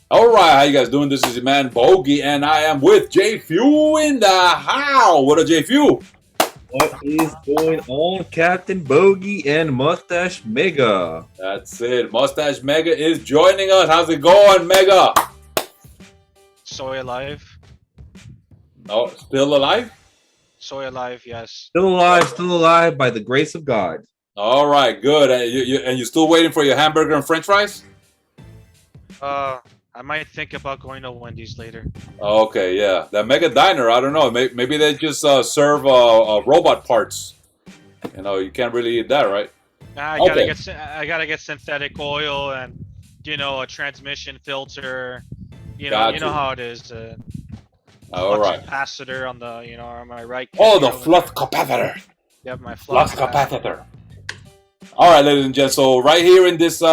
All right, how you guys doing? This is your man Bogy, and I am with J.F.E.W in the house. What up, J.F.E.W? What is going on, Captain Bogy and Mustache Mega? That's it. Mustache Mega is joining us. How's it going, Mega? Soy alive. Oh, still alive? Soy alive, yes. Still alive by the grace of God. All right, good. And you still waiting for your hamburger and French fries? I might think about going to Wendy's later. Okay, yeah. That Mega Diner, I don't know. Maybe they just serve robot parts. You know, you can't really eat that, right? I gotta get synthetic oil and a transmission filter. You know how it is. All right. Capacitor on the on my right. Oh, the flux capacitor. Yep, my flux capacitor. All right, ladies and gents. So right here in this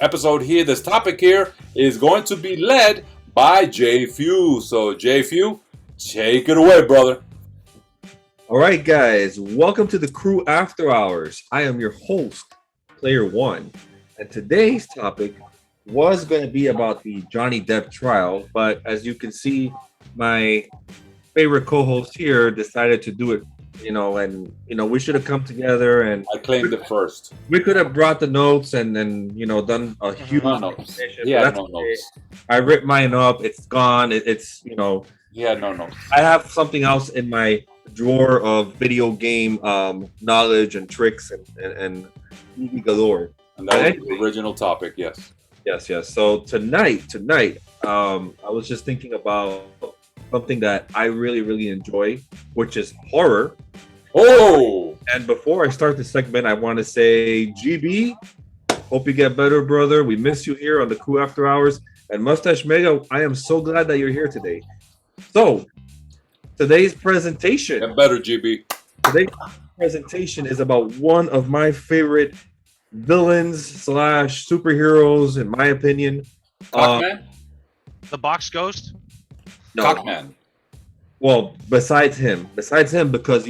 episode here, this topic here is going to be led by J.F.E.W. So J.F.E.W, take it away, brother. All right, guys, welcome to the CREW Afterhours. I am your host, Player One, and today's topic was going to be about the Johnny Depp trial, but as you can see, my favorite co-host here decided to do it. We should have come together, and I claimed it first. We could have brought the notes and done a huge notes. Yeah, no notes. I ripped mine up. It's gone. Yeah, no notes. I have something else in my drawer of video game knowledge and tricks and movie galore. And that was the original topic. Yes. Yes. So tonight, I was just thinking about something that I really enjoy, which is horror. Oh! And before I start the segment, I want to say, GB, hope you get better, brother. We miss you here on the CREW After Hours. And Mustache Mega, I am so glad that you're here today. So, today's presentation. Get better, GB. Today's presentation is about one of my favorite villains / superheroes, in my opinion. Cockman? The box ghost? No. Cockman. Well, besides him, because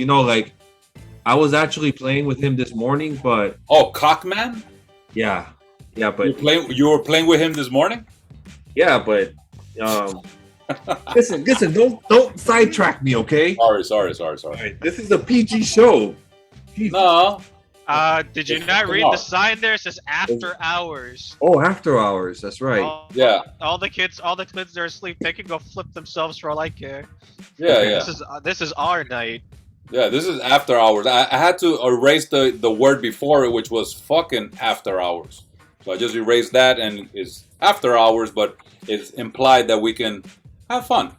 I was actually playing with him this morning, but Cockman? Yeah, but you were playing with him this morning? Yeah, but listen, don't sidetrack me, okay? Sorry. Right, this is a PG show. Jesus. No. Did you not read the sign there? It says after hours. Oh, after hours. That's right. All the kids are asleep. They can go flip themselves for all I care. Yeah. This is our night. Yeah, this is after hours. I had to erase the word before it, which was fucking after hours. So I just erased that, and it's after hours, but it's implied that we can have fun.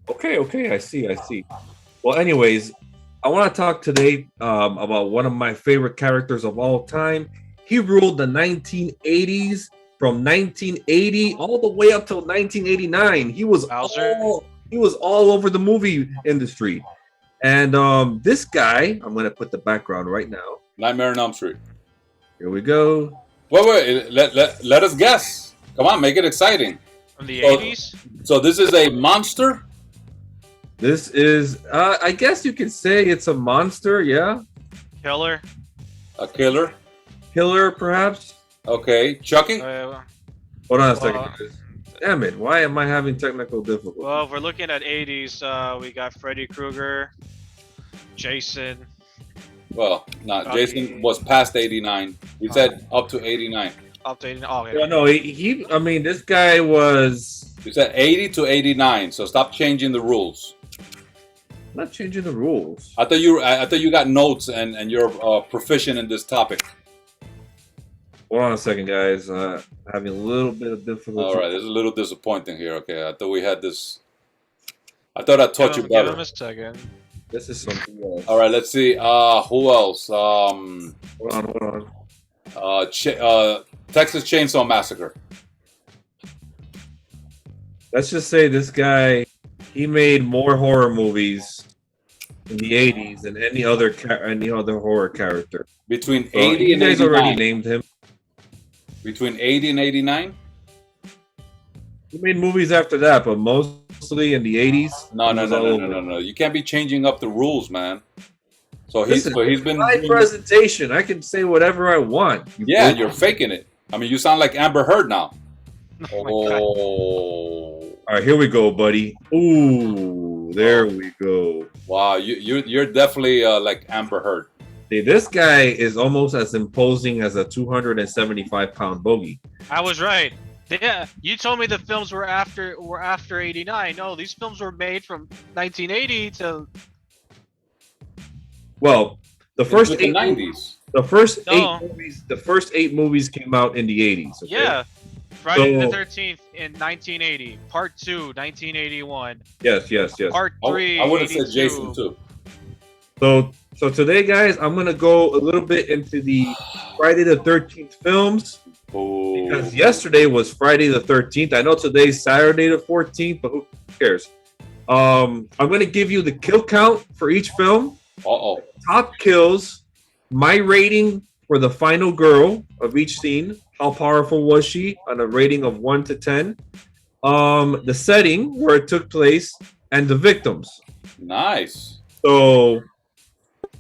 Okay. I see. Well, anyways, I want to talk today about one of my favorite characters of all time. He ruled the 1980s from 1980 all the way up till 1989. He was all over the movie industry. And this guy, I'm going to put the background right now. Nightmare on Elm Street. Here we go. Wait. Let us guess. Come on, make it exciting. From the 80s? So this is a monster? This is, I guess you could say it's a monster, yeah? Killer? A killer? Killer, perhaps? Okay. Chucky? Hold on a second. Damn it, why am I having technical difficulties? Well, if we're looking at 80s, we got Freddy Krueger, Jason. Well, Jason was past 89. He said up to 89. Up to 89. Oh, yeah. No, this guy was... You said 80 to 89, so stop changing the rules. I'm not changing the rules. I thought you got notes and you're proficient in this topic. Hold on a second, guys. Having a little bit of difficulty. All right, this is a little disappointing here. Okay, I thought we had this. I thought I taught you better. Give him a second. This is something else. All right, let's see. Who else? Hold on. Texas Chainsaw Massacre. Let's just say this guy, he made more horror movies in the 80s than any other horror character. Between 80 and 89. You guys already named him. Between 80 and 89? He made movies after that, but mostly in the 80s. No. You can't be changing up the rules, man. So he's been my presentation. I can say whatever I want. You're faking it. I mean, you sound like Amber Heard now. Oh my God. Oh. All right, here we go, buddy. Ooh, there we go. Wow, you're definitely like Amber Heard. See, this guy is almost as imposing as a 275-pound bogey. I was right. Yeah, you told me the films were after '89. No, these films were made from 1980 to. Well, the first Into the eight 90s. The first No. eight movies came out in the 80s. Okay? Yeah, Friday the So- 13th in 1980. Part 2, 1981. Yes. Part 3, I would have said 82. Jason too. So today, guys, I'm gonna go a little bit into the Friday the 13th films Oh. because yesterday was Friday the 13th. I know today's Saturday the 14th, but who cares? I'm gonna give you the kill count for each film, Uh-oh. top kills, my rating for the final girl of each scene. How powerful was she on a rating of 1 to 10? The setting where it took place and the victims. Nice. So,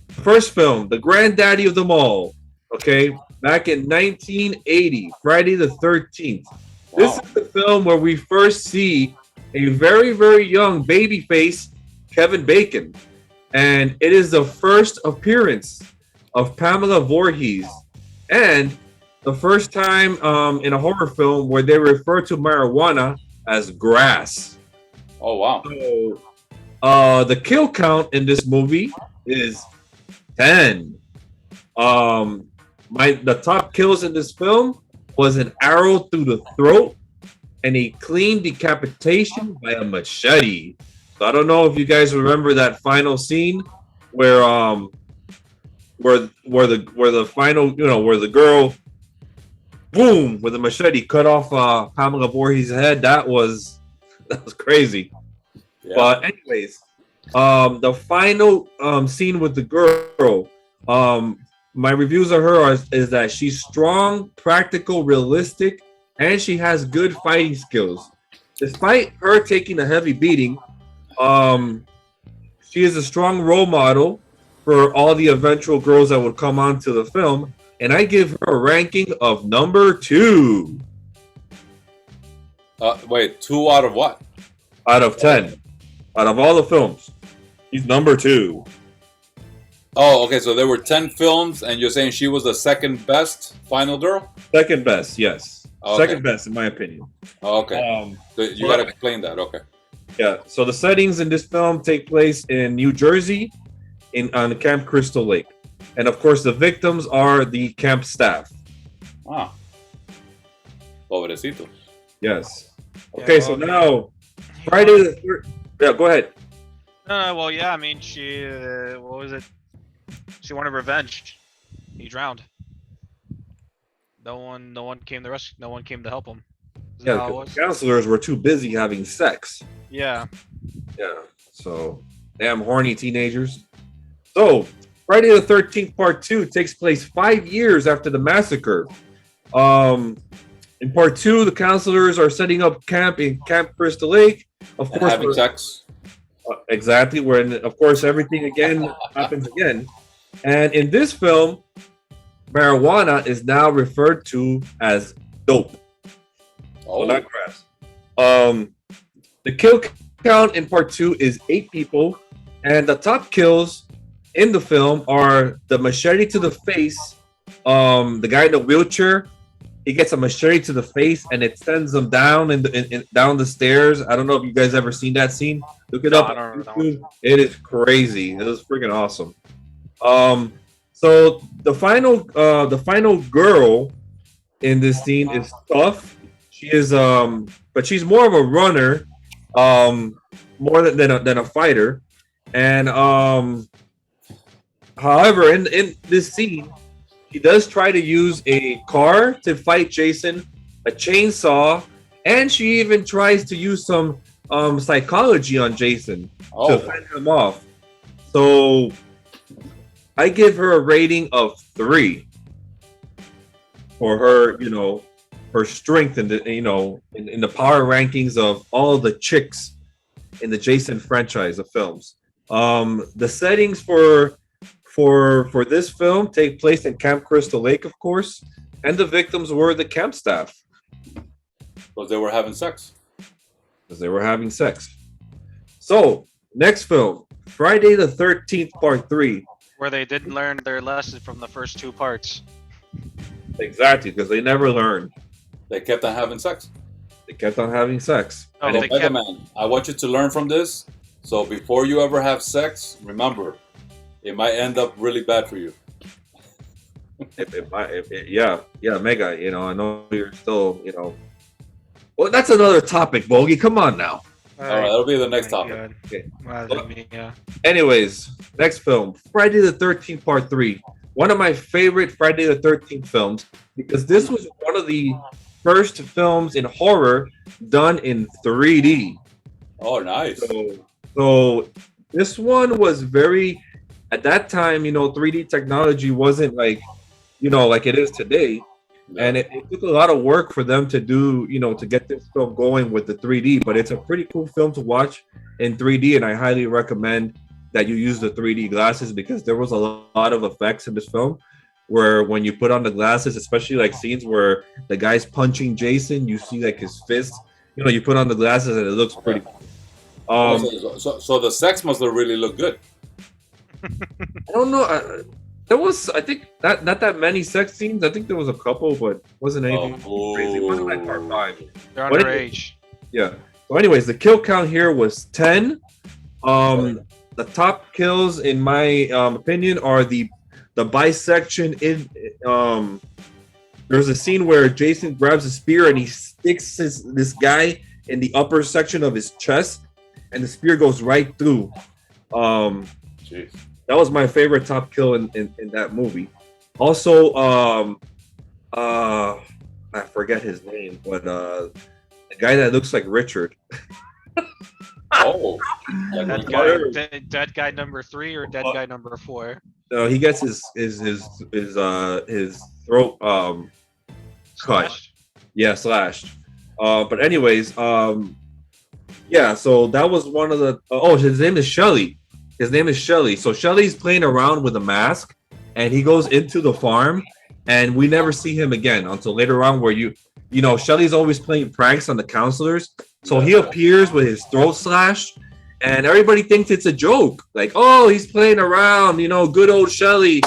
first film, the granddaddy of them all. Okay, back in 1980, Friday the 13th. This Wow. is the film where we first see a very, very young baby face, Kevin Bacon. And it is the first appearance of Pamela Voorhees. And the first time in a horror film where they refer to marijuana as grass. Oh, wow. So, the kill count in this movie is 10. The top kills in this film was an arrow through the throat and a clean decapitation by a machete. So I don't know if you guys remember that final scene where the final, where the girl, boom, with a machete cut off Pamela Voorhees' head. That was crazy. Yeah. But anyways, the final scene with the girl, my reviews of her is that she's strong, practical, realistic, and she has good fighting skills. Despite her taking a heavy beating, she is a strong role model for all the eventual girls that would come onto the film, and I give her a ranking of number 2 Wait, 2 out of what? out of 10. Out of all the films, she's number 2. Oh, okay. So there were 10 films, and you're saying she was the second best final girl? Second best, yes. Okay. Second best in my opinion. Oh, okay. So you got to explain that. Okay. Yeah. So the settings in this film take place in New Jersey, on Camp Crystal Lake, and of course the victims are the camp staff. Ah. Pobrecito. Yes. Okay. So well, now Friday the third. Yeah. Go ahead. No, well, yeah, I mean, she, what was it? She wanted revenge. He drowned. No one came to rescue. No one came to help him. Is that Yeah. how it 'Cause was? the counselors were too busy having sex. Yeah. Yeah. So damn horny teenagers. So Friday the 13th Part 2 takes place 5 years after the massacre. In Part 2, the counselors are setting up camp in Camp Crystal Lake. Of And course, having sex. exactly, when of course everything again happens again. And in this film, marijuana is now referred to as dope. Oh, So not grass. The kill count in Part 2 is 8 people, and the top kills in the film are the machete to the face. The guy in the wheelchair, he gets a machete to the face, and it sends him down down the stairs. I don't know if you guys ever seen that scene. Look it No, up. I don't remember that on YouTube. It is crazy. It was freaking awesome. So the final girl in this scene is tough. She is but she's more of a runner, more than a fighter. And however, in this scene, she does try to use a car to fight Jason, a chainsaw, and she even tries to use some psychology on Jason to fend him off. So I give her a rating of 3 for her, her strength in the, in the power rankings of all the chicks in the Jason franchise of films. The settings for this film take place in Camp Crystal Lake, of course, and the victims were the camp staff. Because they were having sex. Because they were having sex. So, next film, Friday the 13th, Part 3. Where they didn't learn their lesson from the first two parts. Exactly, because they never learned. They kept on having sex. They kept on having sex. Oh, So, they kept... Megaman, I want you to learn from this. So before you ever have sex, remember, it might end up really bad for you. Yeah, Mega, you know, I know you're still, you know. Well, that's another topic, Bogy. Come on now. All right, that'll be the next my topic. God. Okay. Well, yeah. Anyways, next film, Friday the 13th, Part 3. One of my favorite Friday the 13th films, because this was one of the first films in horror done in 3D. Oh, nice. So this one was very, at that time, you know, 3D technology wasn't like, you know, like it is today. And it took a lot of work for them to do, you know, to get this film going with the 3D. But it's a pretty cool film to watch in 3D. And I highly recommend that you use the 3D glasses, because there was a lot of effects in this film where when you put on the glasses, especially like scenes where the guy's punching Jason, you see like his fist, you know, you put on the glasses and it looks pretty cool. So the sex must have really looked good. I don't know. There was, I think, not that many sex scenes. I think there was a couple, but wasn't anything crazy. It wasn't like Part 5. They're underage. Yeah. So anyways, the kill count here was 10. The top kills, in my opinion, are the bisection in... there's a scene where Jason grabs a spear and he sticks this guy in the upper section of his chest, and the spear goes right through. Jeez. That was my favorite top kill in that movie. Also, I forget his name, but the guy that looks like Richard. Oh, Dead guy number 3 or dead guy number 4? No, he gets his throat cut. Slashed? Yeah, slashed. But anyways, yeah. So that was one of the. His name is Shelly. His name is Shelly. So Shelly's playing around with a mask, and he goes into the farm, and we never see him again until later on, where you know, Shelly's always playing pranks on the counselors. So he appears with his throat slashed, and everybody thinks it's a joke. Like, oh, he's playing around, you know, good old Shelly.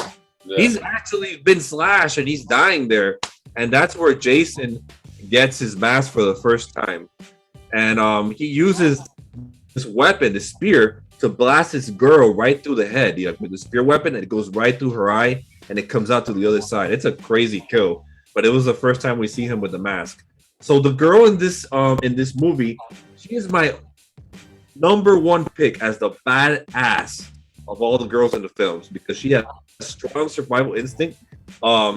Yeah. He's actually been slashed, and he's dying there. And that's where Jason gets his mask for the first time. And he uses this weapon, the spear, to blast this girl right through the head. Like, with the spear weapon, and it goes right through her eye, and it comes out to the other side. It's a crazy kill, but it was the first time we see him with the mask. So the girl in this movie, she is my number one pick as the badass of all the girls in the films, because she has a strong survival instinct.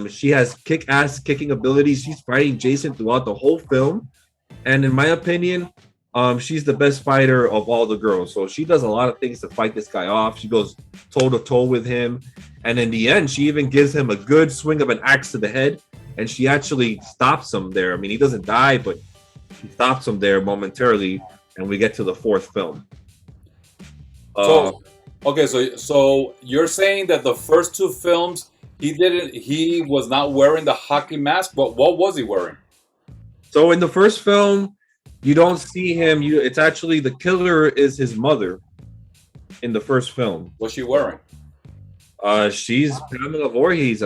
She has kick-ass kicking abilities. She's fighting Jason throughout the whole film, and in my opinion, she's the best fighter of all the girls. So she does a lot of things to fight this guy off. She goes toe-to-toe with him, and in the end, she even gives him a good swing of an axe to the head, and she actually stops him there. I mean, he doesn't die, but she stops him there momentarily, and we get to the fourth film. So you're saying that the first two films, he was not wearing the hockey mask, but what was he wearing? So in the first film, you don't see him. It's actually the killer is his mother in the first film. What's she wearing? She's Pamela Voorhees.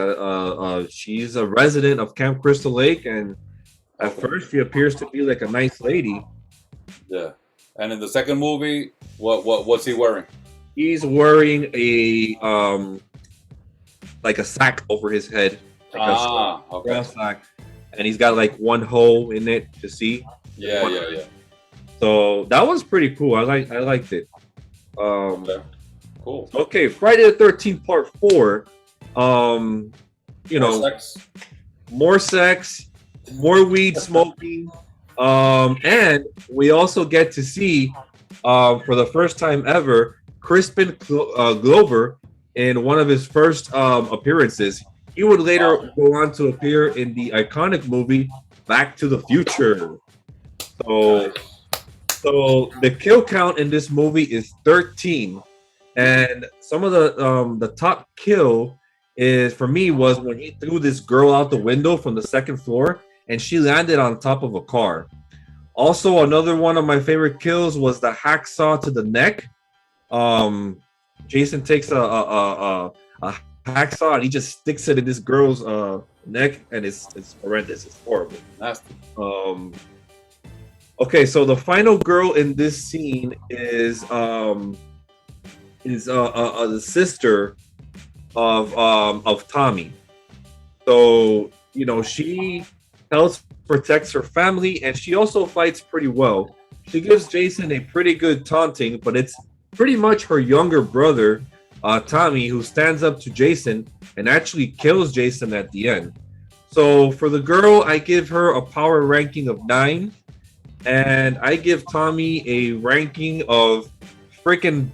She's a resident of Camp Crystal Lake, and at first she appears to be like a nice lady. Yeah. And in the second movie, what's he wearing? He's wearing a like a sack over his head, like a sack, and he's got like one hole in it to see. Yeah. So that was pretty cool. I liked it. Okay. Cool. Okay, Friday the 13th Part 4. More sex, more weed smoking, and we also get to see, for the first time ever, Crispin Glover in one of his first appearances. He would later go on to appear in the iconic movie Back to the Future. So the kill count in this movie is 13. And some of the top kill for me was when he threw this girl out the window from the second floor, and she landed on top of a car. Also, another one of my favorite kills was the hacksaw to the neck. Jason takes a hacksaw and he just sticks it in this girl's neck, and it's horrendous. It's horrible. Nasty. Okay, so the final girl in this scene is the sister of Tommy. So she helps protects her family, and she also fights pretty well. She gives Jason a pretty good taunting, but it's pretty much her younger brother, Tommy, who stands up to Jason and actually kills Jason at the end. So for the girl, I give her a power ranking of 9, and I give Tommy a ranking of freaking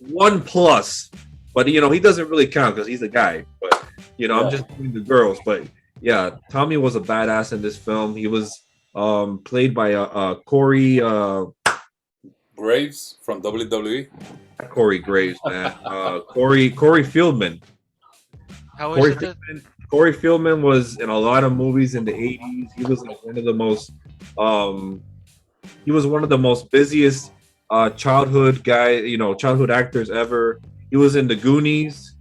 1+. But he doesn't really count because he's a guy. But I'm just doing the girls. But yeah, Tommy was a badass in this film. He was played by Corey Graves from WWE. Corey Graves, man. Corey Fieldman. How Corey is it? Fieldman, Corey Fieldman was in a lot of movies in the 80s. He was like one of the most busiest childhood actors ever. He was in The Goonies.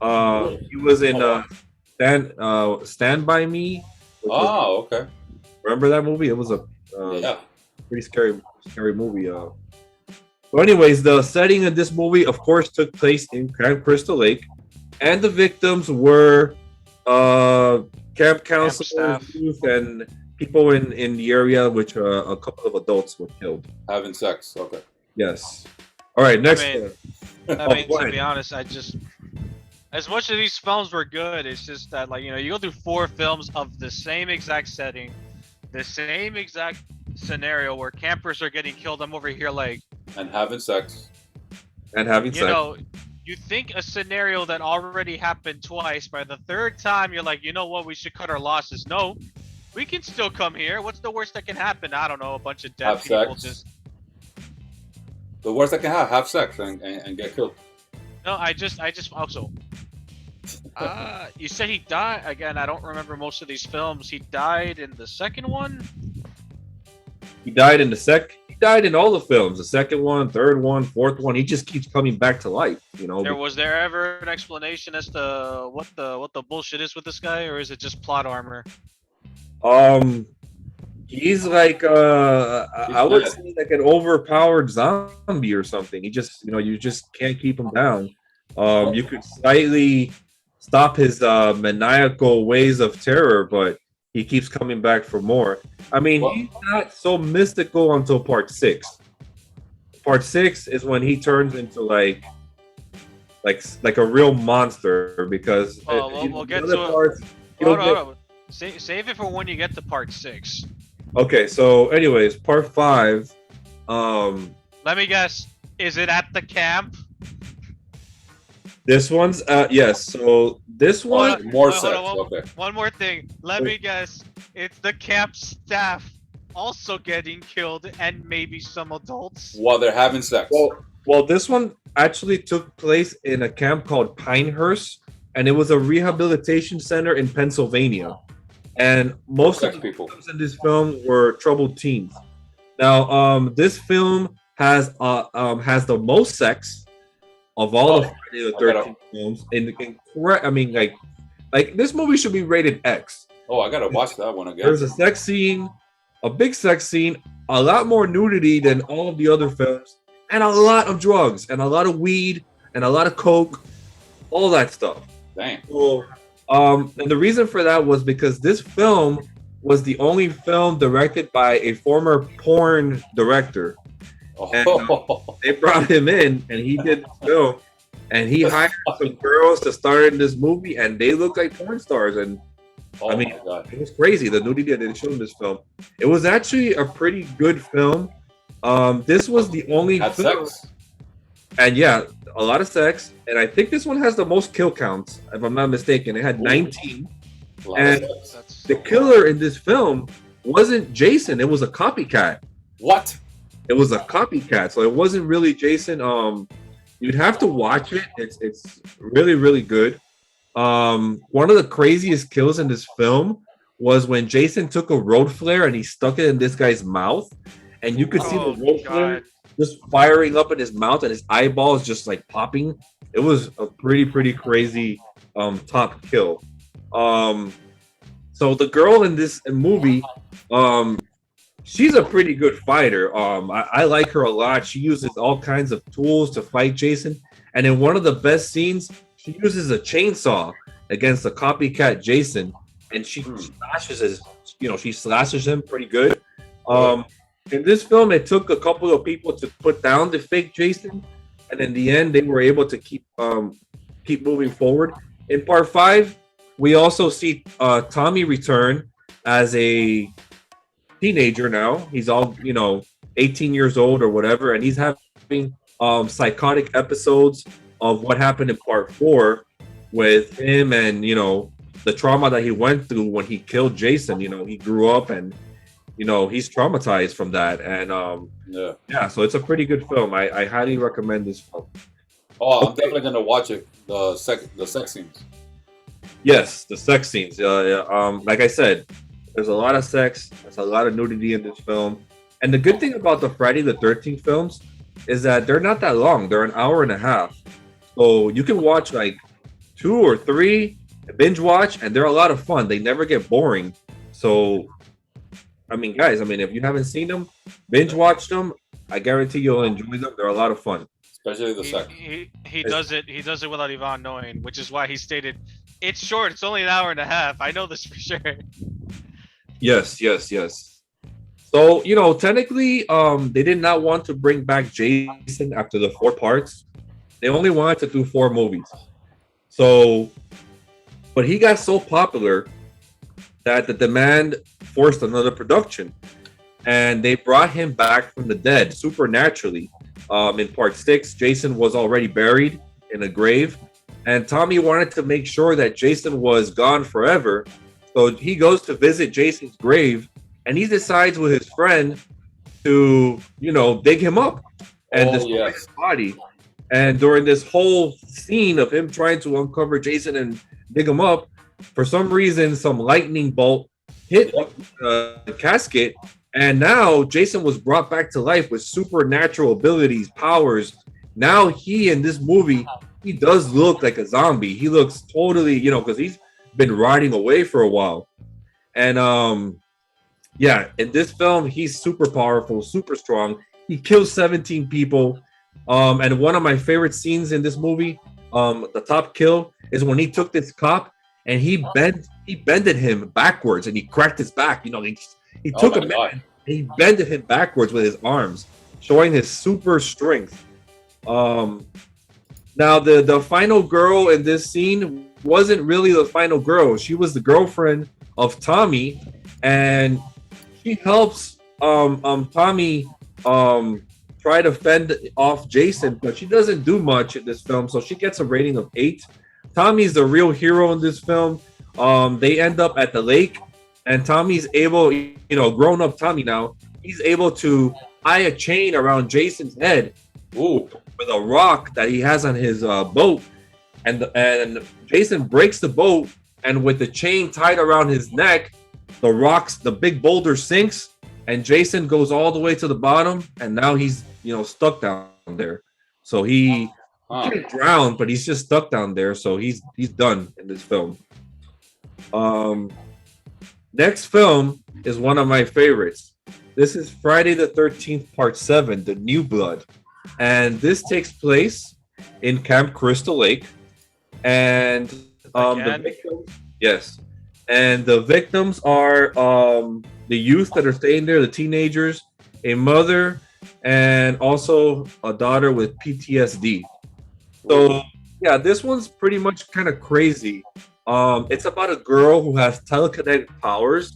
He was in Stand By Me. Oh, okay. Remember that movie? It was a pretty scary movie. But anyways, the setting of this movie, of course, took place in Camp Crystal Lake, and the victims were camp counselors, youth, and people in the area, which a couple of adults were killed. Having sex. Okay. Yes. All right. Next. To be honest, as much as these films were good, it's just that you go through 4 films of the same exact setting, the same exact scenario where campers are getting killed. I'm over here and having sex. You think a scenario that already happened twice, by the 3rd time you're like, you know what, we should cut our losses. No, we can still come here. What's the worst that can happen? I don't know, a bunch of dead people just. The worst that can have sex and get killed. No, I just also. You said he died again. I don't remember most of these films. He died in the second one. He died in all the films. The second one, third one, fourth one. He just keeps coming back to life. Was there ever an explanation as to what the bullshit is with this guy, or is it just plot armor? He's like I would say like an overpowered zombie or something. He just you just can't keep him down. You could slightly stop his maniacal ways of terror, but he keeps coming back for more. I mean, he's not so mystical until part 6. Part 6 is when he turns into like a real monster, because we'll get to it. Save it for when you get to part 6. Okay, so anyways, part 5. Let me guess. Is it at the camp? This one's yes. So this one more sex. Okay. One more thing. Let me guess. It's the camp staff also getting killed, and maybe some adults while they're having sex. Well, this one actually took place in a camp called Pinehurst, and it was a rehabilitation center in Pennsylvania. And most of the people in this film were troubled teens. Now, this film has the most sex of all of the 13 films. Like this movie should be rated X. Oh, I gotta watch that one again. There's a sex scene, a big sex scene, a lot more nudity than all of the other films, and a lot of drugs, and a lot of weed, and a lot of coke, all that stuff. Damn. So, and the reason for that was because this film was the only film directed by a former porn director. And, they brought him in, and he did the film, and he hired some girls to star in this movie, and they look like porn stars. And I mean, it was crazy the nudity that they showed in this film. It was actually a pretty good film. This was the only film, sex. And yeah, a lot of sex. And I think this one has the most kill counts, if I'm not mistaken. It had 19. And the killer in this film wasn't Jason; it was a copycat. What? It was a copycat, so it wasn't really Jason. You'd have to watch it. It's really, really good. One of the craziest kills in this film was when Jason took a road flare and he stuck it in this guy's mouth, and you could see the road flare just firing up in his mouth, and his eyeballs just like popping. It was a pretty crazy top kill. So the girl in this movie, she's a pretty good fighter. I like her a lot. She uses all kinds of tools to fight Jason, and in one of the best scenes, she uses a chainsaw against a copycat Jason, and she slashes him pretty good. In this film, it took a couple of people to put down the fake Jason, and in the end, they were able to keep moving forward. In part 5, we also see Tommy return as a teenager now. He's all 18 years old or whatever, and he's having psychotic episodes of what happened in part 4 with him, and the trauma that he went through when he killed Jason. He grew up, and he's traumatized from that, and so it's a pretty good film. I highly recommend this film. I'm definitely gonna watch it. The sex scenes. Yes, the sex scenes. Like I said, there's a lot of sex. There's a lot of nudity in this film. And the good thing about the Friday the 13th films is that they're not that long. They're an hour and a half. So you can watch like 2 or 3, binge watch, and they're a lot of fun. They never get boring. So, guys, if you haven't seen them, binge watch them. I guarantee you'll enjoy them. They're a lot of fun. Especially the sex. He does it without Yvonne knowing, which is why he stated, it's short. It's only an hour and a half. I know this for sure. Yes. So, technically, they did not want to bring back Jason after the 4 parts. They only wanted to do 4 movies. So, but he got so popular that the demand forced another production. And they brought him back from the dead supernaturally. In part 6, Jason was already buried in a grave. And Tommy wanted to make sure that Jason was gone forever. So he goes to visit Jason's grave, and he decides with his friend to, dig him up and destroy his body. And during this whole scene of him trying to uncover Jason and dig him up, for some reason, some lightning bolt hit the casket, and now Jason was brought back to life with supernatural abilities, powers. Now he, in this movie, he does look like a zombie. He looks totally, because he's been riding away for a while. And in this film, he's super powerful, super strong. He kills 17 people. And one of my favorite scenes in this movie, the top kill, is when he took this cop and he bended him backwards and he cracked his back. He took him and he bended him backwards with his arms, showing his super strength. Now the final girl in this scene wasn't really the final girl. She was the girlfriend of Tommy, and she helps Tommy try to fend off Jason, but she doesn't do much in this film, so she gets a rating of 8. Tommy's the real hero in this film. They end up at the lake, and Tommy's able, grown up Tommy now, he's able to tie a chain around Jason's head with a rock that he has on his boat, and Jason breaks the boat, and with the chain tied around his neck, the big boulder sinks, and Jason goes all the way to the bottom, and now he's stuck down there. So he didn't drown, but he's just stuck down there. So he's done in this film. Next film is one of my favorites. This is Friday the 13th, Part 7, The New Blood. And this takes place in Camp Crystal Lake. And the victims are the youth that are staying there, the teenagers, a mother, and also a daughter with PTSD. So, this one's pretty much kind of crazy. It's about a girl who has telekinetic powers,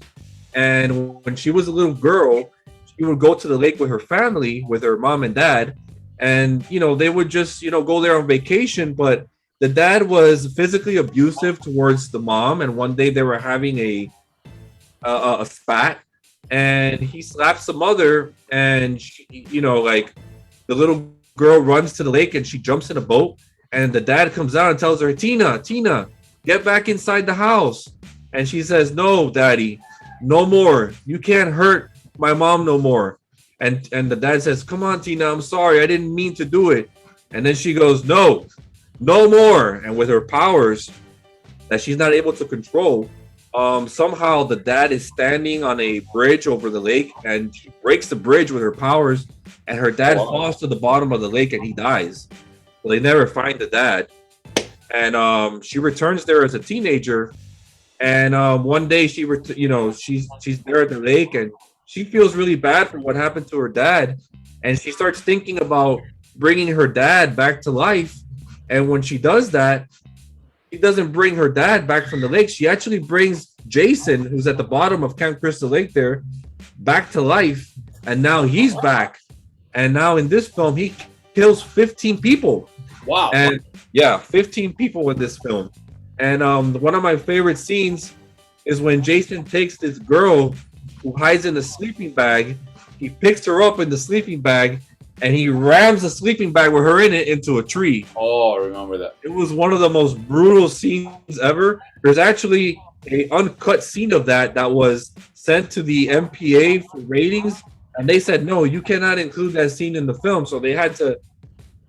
and when she was a little girl, she would go to the lake with her family, with her mom and dad, and they would just go there on vacation. But the dad was physically abusive towards the mom, and one day they were having a spat, and he slaps the mother, and she, the little girl runs to the lake and she jumps in a boat, and the dad comes out and tells her, Tina, get back inside the house. and she says, "No, Daddy, no more. You can't hurt my mom no more." And the dad says, "Come on, Tina, I'm sorry. I didn't mean to do it." And then she goes, "No, no more." And with her powers that she's not able to control, somehow the dad is standing on a bridge over the lake, and she breaks the bridge with her powers, and her dad falls to the bottom of the lake and he dies. So they never find the dad. And she returns there as a teenager, and one day she's there at the lake, and she feels really bad for what happened to her dad, and she starts thinking about bringing her dad back to life. And when she does that, she doesn't bring her dad back from the lake. She actually brings Jason, who's at the bottom of Camp Crystal Lake there, back to life, and now he's back. And now in this film, he kills 15 people. Wow. And yeah, 15 people in this film. And one of my favorite scenes is when Jason takes this girl who hides in a sleeping bag. He picks her up in the sleeping bag, and he rams the sleeping bag with her in it into a tree. Oh, I remember that. It was one of the most brutal scenes ever. There's actually an uncut scene of that was sent to the MPA for ratings, and they said, no, you cannot include that scene in the film. So they had to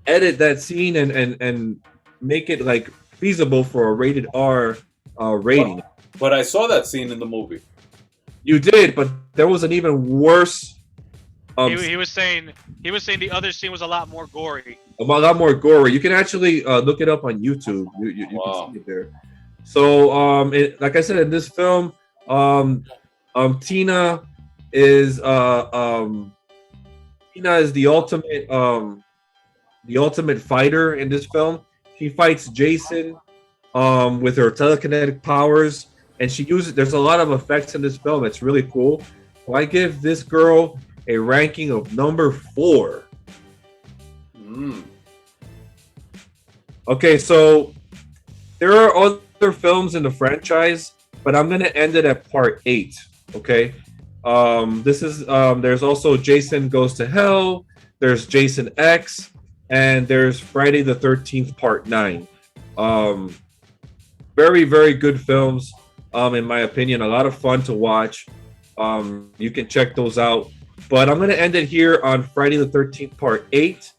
edit that scene and make it like feasible for a rated R rating. But I saw that scene in the movie. You did, but there was an even worse. He was saying the other scene was a lot more gory. A lot more gory. You can actually look it up on YouTube. You can see it there. So, like I said, in this film, Tina is the ultimate fighter in this film. She fights Jason with her telekinetic powers, and there's a lot of effects in this film. It's really cool. So I give this girl a ranking of number 4. Okay, so there are other films in the franchise, but I'm gonna end it at part 8. Okay, this is there's also Jason Goes to Hell. There's Jason X, and there's Friday the 13th Part 9. Very, very good films, in my opinion. A lot of fun to watch. You can check those out. But I'm going to end it here on Friday the 13th Part 8.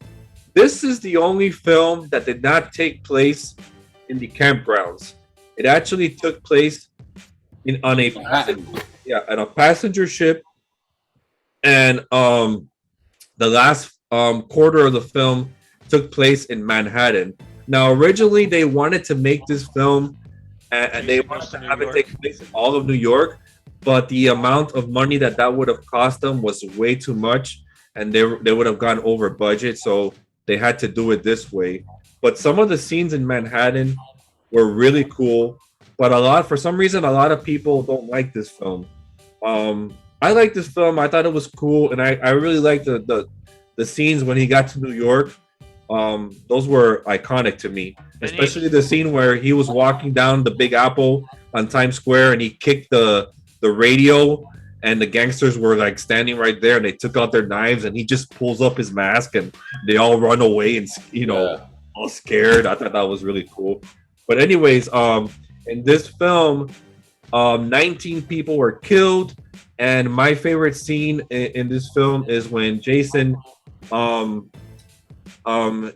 This is the only film that did not take place in the campgrounds. It actually took place on a passenger ship. And the last quarter of the film took place in Manhattan. Now, originally, they wanted to make this film and they wanted to have it take place in all of New York, but the amount of money that would have cost them was way too much, and they would have gone over budget, so they had to do it this way. But some of the scenes in Manhattan were really cool, but for some reason, a lot of people don't like this film. I like this film. I thought it was cool, and I really liked the scenes when he got to New York. Those were iconic to me, especially the scene where he was walking down the Big Apple on Times Square and he kicked the radio, and the gangsters were like standing right there, and they took out their knives, and he just pulls up his mask and they all run away and all scared. I thought that was really cool. But anyways, in this film, 19 people were killed, and my favorite scene in this film is when Jason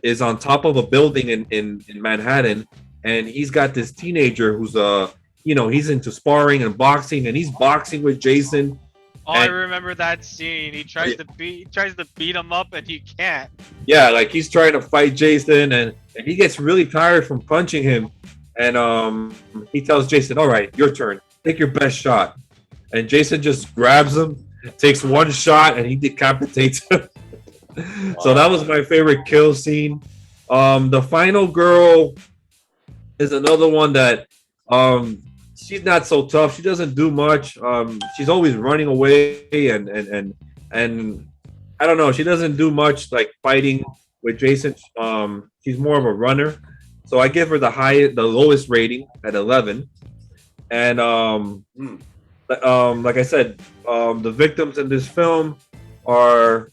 is on top of a building in Manhattan, and he's got this teenager who's he's into sparring and boxing, and he's boxing with Jason. Oh, I remember that scene. He tries to beat him up, and he can't. Yeah, like he's trying to fight Jason, and he gets really tired from punching him, and he tells Jason, "All right, your turn. Take your best shot." And Jason just grabs him, takes one shot, and he decapitates him. So that was my favorite kill scene. The final girl is another one that she's not so tough. She doesn't do much. She's always running away and I don't know. She doesn't do much like fighting with Jason. She's more of a runner. So I give her the lowest rating at 11. And like I said, the victims in this film are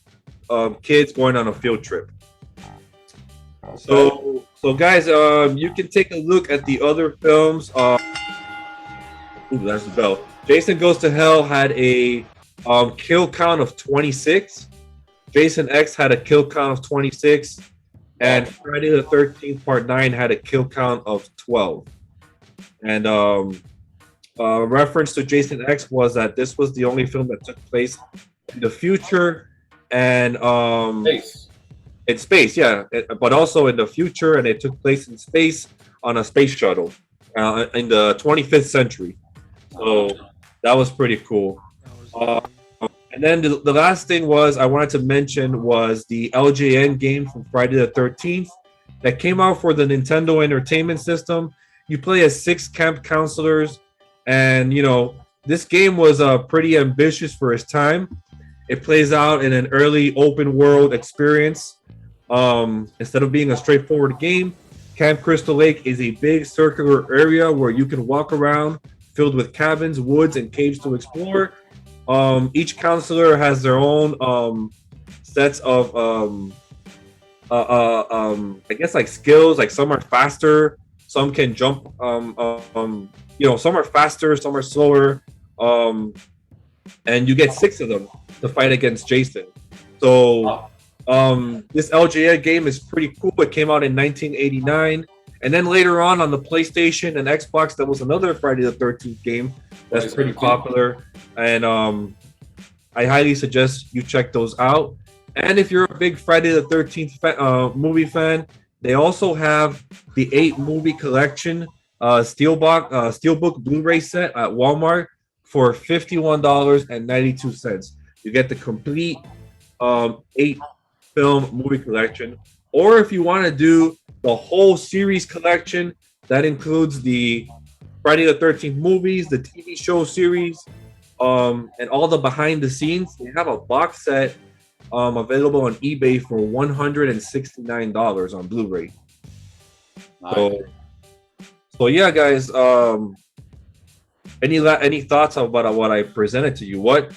kids going on a field trip. So guys, you can take a look at the other films. Ooh, that's the bell. Jason Goes to Hell had a kill count of 26. Jason X had a kill count of 26. And Friday the 13th Part 9 had a kill count of 12. And reference to Jason X was that this was the only film that took place in the future and in space, yeah, but also in the future, and it took place in space on a space shuttle in the 25th century. So that was pretty cool. And then the last thing was I wanted to mention was the LJN game from Friday the 13th that came out for the Nintendo Entertainment System. You play as 6 camp counselors, and you know this game was pretty ambitious for its time. It plays out in an early open world experience. Instead of being a straightforward game, Camp Crystal Lake is a big circular area where you can walk around, filled with cabins, woods, and caves to explore. Each counselor has their own sets of I guess like skills. Like some are faster, some can jump. Some are faster, some are slower. And you get 6 of them to fight against Jason. So this LJN game is pretty cool. It came out in 1989. And then later on the PlayStation and Xbox, there was another Friday the 13th game that's pretty popular. And I highly suggest you check those out. And if you're a big Friday the 13th movie fan, they also have the 8 movie collection Steelbook Blu-ray set at Walmart for $51.92. You get the complete 8 film movie collection. Or if you want to do the whole series collection, that includes the Friday the 13th movies, the TV show series, and all the behind the scenes. They have a box set available on eBay for $169 on Blu-ray. Nice. So yeah, guys. Any thoughts about what I presented to you? What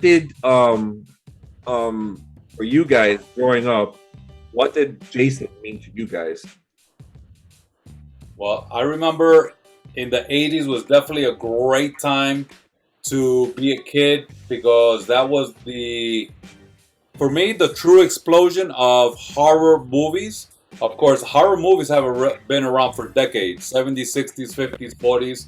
did for you guys growing up? What did Jason mean to you guys? Well, I remember in the 80s was definitely a great time to be a kid because that was for me, the true explosion of horror movies. Of course, horror movies have been around for decades, 70s, 60s, 50s, 40s.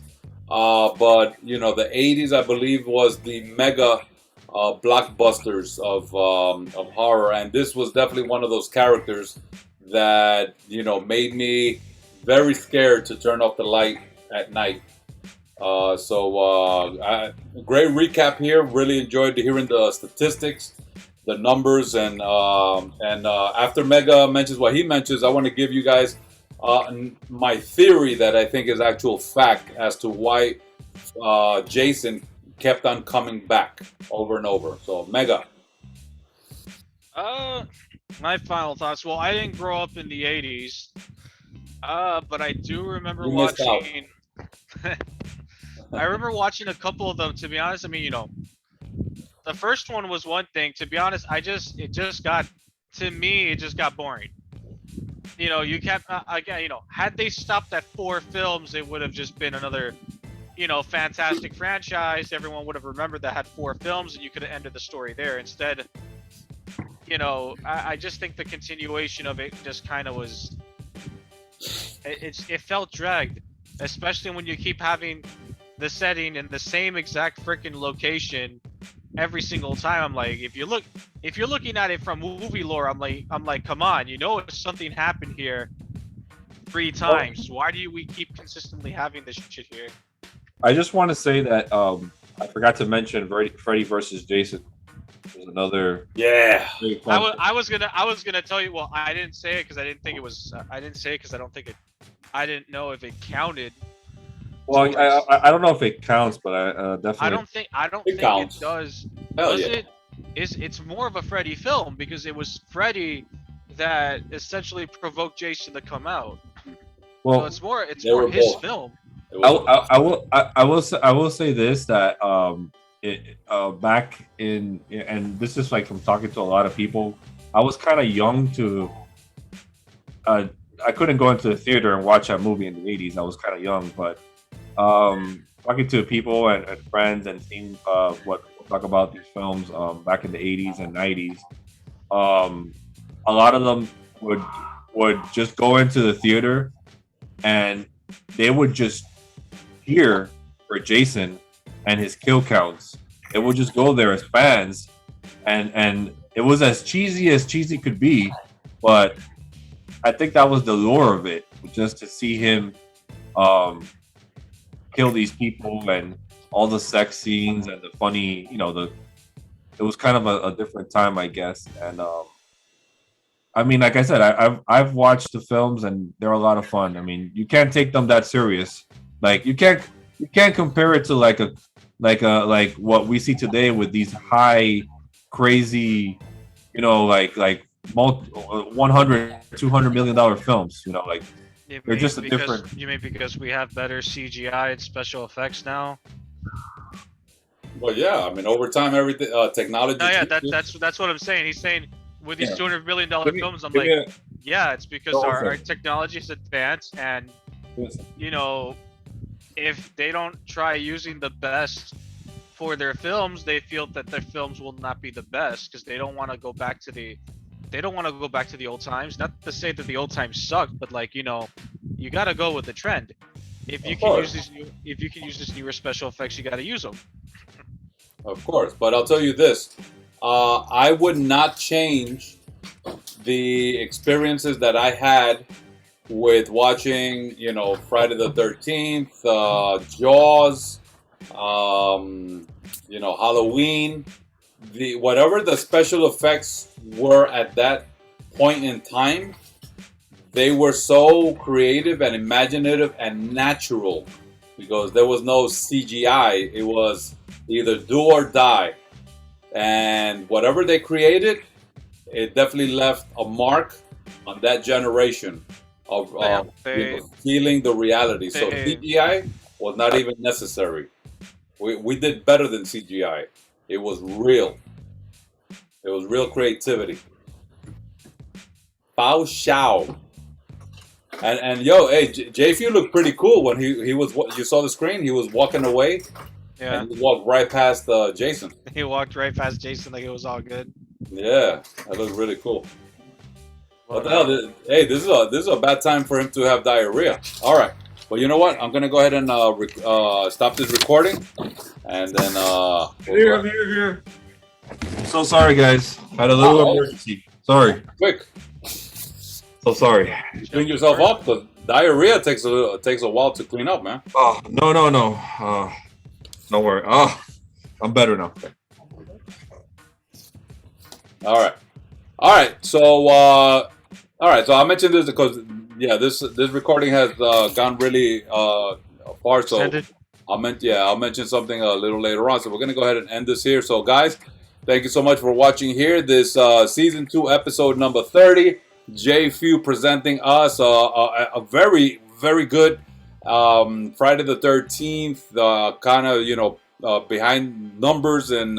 But, you know, the 80s, I believe, was the mega blockbusters of horror. And this was definitely one of those characters that, you know, made me very scared to turn off the light at night. Great recap here. Really enjoyed hearing the statistics, the numbers, and after Mega mentions what he mentions, I want to give you guys my theory that I think is actual fact as to why Jason kept on coming back over and over. So Mega. My final thoughts. Well, I didn't grow up in the 80s, but I do remember watching. I remember watching a couple of them. To be honest, I mean, you know, the first one was one thing. To be honest, it just got boring. You know, you kept again. You know, had they stopped at 4 films, it would have just been another, you know, fantastic franchise. Everyone would have remembered that had 4 films, and you could have ended the story there. Instead, you know, I just think the continuation of it just kind of was. It felt dragged, especially when you keep having the setting in the same exact freaking location every single time. I'm like, if you're looking at it from movie lore, I'm like, come on, you know, something happened here 3 times. Why do we keep consistently having this shit here? I just want to say that I forgot to mention Freddy versus Jason. There's another. Yeah. I was gonna tell you. Well, I didn't say it because I didn't think it was. I didn't say it because I don't think it. I didn't know if it counted. Well, I don't know if it counts, but I definitely. I don't think it does. Does it? It's more of a Freddy film because it was Freddy that essentially provoked Jason to come out. Well, so it's more his film. I will say this that back in, and this is like from talking to a lot of people, I was kind of young to. I couldn't go into the theater and watch that movie in the 80s. I was kind of young, but talking to people and friends and seeing what people talk about these films back in the 80s and 90s, a lot of them would just go into the theater and they would just cheer for Jason and his kill counts. They would just go there as fans, and it was as cheesy could be, but I think that was the lure of it, just to see him kill these people and all the sex scenes and the funny, it was kind of a different time, I guess. And I mean, like I said, I've watched the films and they're a lot of fun. I mean, you can't take them that serious. Like you can't compare it to like what we see today with these high, crazy, like 100, $200 million films. Like they're just a different. You mean because we have better CGI and special effects now? Well, yeah. I mean, over time, everything technology. No, yeah, that's what I'm saying. He's saying with these $200 million films, I'm like, yeah, it's because our technology is advanced, and if they don't try using the best for their films, they feel that their films will not be the best because they don't want to go back to the old times. Not to say that the old times suck, but like you gotta go with the trend. If you can use these newer special effects, you gotta use them. Of course, but I'll tell you this: I would not change the experiences that I had with watching, Friday the 13th, Jaws, Halloween, whatever the special effects were at that point in time, they were so creative and imaginative and natural because there was no CGI. It was either do or die. And whatever they created, it definitely left a mark on that generation of feeling the reality. So CGI was not even necessary. We did better than CGI. It was real. It was real creativity. Bao Xiao. And J.F.E.W looked pretty cool when he was. You saw the screen. He was walking away. Yeah. And he walked right past Jason. He walked right past Jason like it was all good. Yeah, that looked really cool. What the hell? Hey, this is a bad time for him to have diarrhea. All right. Well, you know what? I'm gonna go ahead and stop this recording, and then here. So sorry, guys. Had a little emergency. Sorry. Quick. So sorry. Clean yourself up, because diarrhea takes a while to clean up, man. Oh no. Don't worry. Oh, I'm better now. All right. So I mentioned this because this recording has gone really far. So I'll mention something a little later on. So we're gonna go ahead and end this here. So guys, thank you so much for watching here. This season 2, episode number 30. J.F.E.W presenting us a very, very good Friday the 13th kind of behind numbers and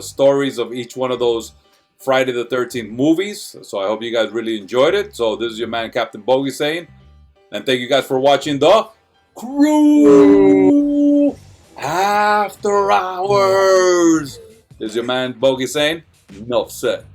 stories of each one of those Friday the 13th movies. So I hope you guys really enjoyed it. So this is your man Captain Bogy saying, and thank you guys for watching the CREW After Hours. This is your man Bogy saying, enough said.